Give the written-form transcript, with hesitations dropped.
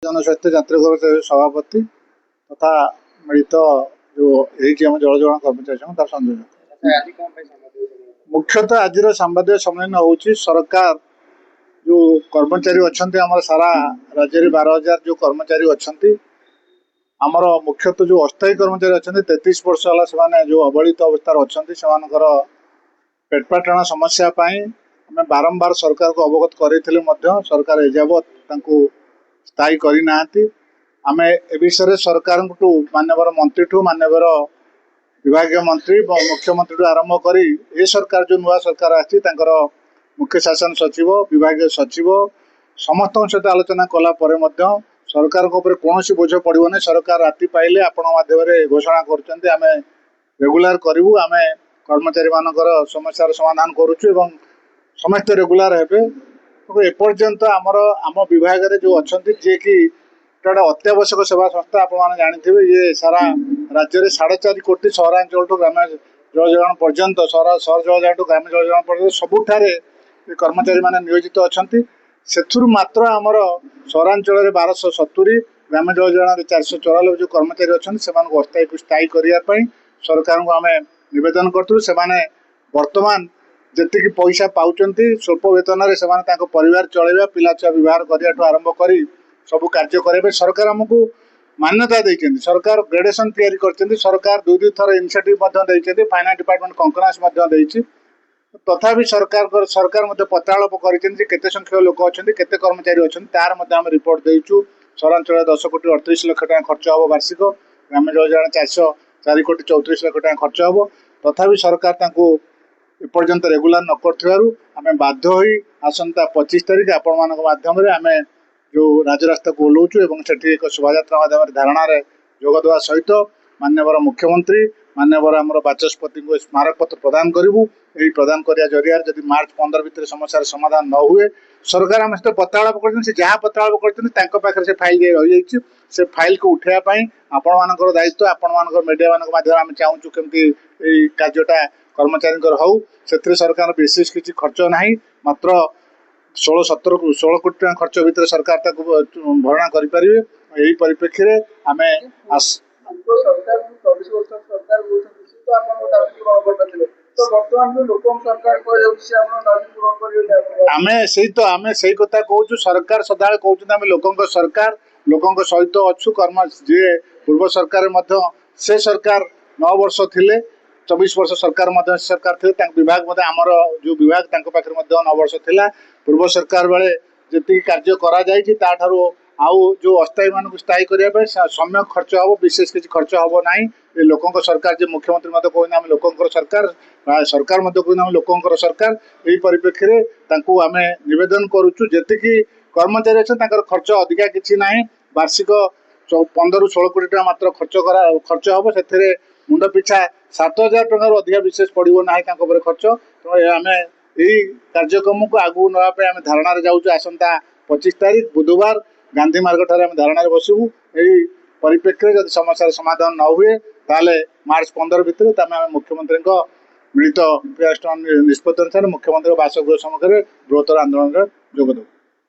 जनस्वास्थ्य जात्री सभापति तथा मिलित जो जल जगण कर्मचारी संघ तार संयोजक मुख्यतः आज संवाद सम्मेलन हूँ सरकार जो कर्मचारी अच्छा आम सारा राज्य में 12,000 जो कर्मचारी अच्छा आमर मुख्यतः जो अस्थायी कर्मचारी अच्छा 33 वर्ष है जो अवहेलित अवस्था अच्छा से पेटपाटण समस्या आम बारंबार सरकार को अवगत कर सरकार एजावत स्थायी करना आम ए विषय सरकार मानवर मंत्री ठू मानवर विभाग मंत्री मुख्यमंत्री आरंभ कर ये सरकार जो नुआ सरकार आसी मुख्य शासन सचिव विभाग सचिव समस्त सहित आलोचना कलापर सरकार कौन बोझ पड़ो ना सरकार राति पाइले आपण माध्यम घोषणा करें रेगुलार करूँ आम कर्मचारी मानकर समस्यार समाधान करुचु समस्त रेगुलार हेबे एपर्यंत आमर आम विभाग जो अच्छा जी कि अत्यावश्यक सेवा संस्था आपने जानते ये सारा राज्य में 4.5 कोटी सहरांचल टू ग्राम जल जगण पर्यंत सहर जल जगण टू ग्राम जल जगण पर्यंत सबुठारे कर्मचारी माने नियोजित अच्छा से मात्र आमर सहरांचल 1270 ग्राम जल जगण 494 जो कर्मचारी अच्छा से अस्थायी करने सरकार को आम नवेदन करूँ से बर्तमान जी पैसा पाँच स्वल्प वेतन से परिवार चलैया पिला छुआ व्यवहार करने आरंभ कर सब कार्य करेंगे सरकार आमको मान्यता देते सरकार ग्रेडेसन तैयारी सरकार 2 थर इनिशिएटिव फाइनान्स डिपार्टमेंट कंकरेंस तथापि सरकार पत्रालाप करते संख्यक लोक अच्छा केते कर्मचारी अच्छा तार रिपोर्ट देचु सहरांचल 10 कोटी 38 लाख टका खर्च हम वार्षिक ग्राम जल जगण 4 कोटी 34 लाख टका खर्च हम तथापि सरकार एपर्यंत रेगुलार न कर बाध्य होई आसंता 25 तारीख आपण मान माध्यम आम जो राजरास्ता को ओह्लौचु से एक शोभा माध्यम धारणा जोगदेवा सहित माननीय मुख्यमंत्री माननीय आमर बाचस्पति को स्मारक पत्र प्रदान करूँ यही प्रदान करने जरिया जब मार्च 15 भितर समस्यार समाधान न हुए सरकार आम सहित पत्रालाप कर जहाँ पत्रालाप कर से फाइल रही जाइए से फाइल को उठाइवाई आपण मान दायित्व आपण मान मीडिया मान माध्यम आम चाहूँ कमी कार्यटा कर्मचारी हऊ से सरकार विशेष किसी खर्च ना मात्र 16-17 कोटी टका खर्च भितर सरकार भरणा करें यही परिप्रेक्षी में आम आम से कथा कहूँ सरकार सदा कहते लोक सरकार लोक सहित अच्छु कर्म जी पूर्व सरकार से सरकार 9 वर्ष थिले 24 वर्ष सरकार सरकार थे विभाग आमर जो विभाग पाखे 9 वर्ष थिला पूर्व सरकार बेले जी कार्य करा आउ जो अस्थायी मान स्थायी करने समय खर्च हम विशेष किसी खर्च हम ना ये लोक सरकार जो मुख्यमंत्री कहते आम लोक सरकार सरकार कहते लोक सरकार यही परिप्रेक्षी में आम नवेदन करुचु जी कर्मचारी अच्छा खर्च अधिका किसी ना वार्षिक 15-16 कोटी टका मात्र खर्च हम से मुंड पिछा 7,000 टकर अधिक विशेष पड़ो ना खर्च तेनाली आम यही कार्यक्रम को आगू नापे आम धारणा जाऊँ आसंता 25 तारीख बुधवार गांधी मार्ग ठारे आम धारणा बसबू यही परिप्रेक्षी जब समस्या समाधान न हुए ताले मार्च 15 भितर आम मुख्यमंत्री मिलित निष्पत्ति अनुसार मुख्यमंत्री बासगृह सम्मुखें बृहत्तर आंदोलन जोगदेव।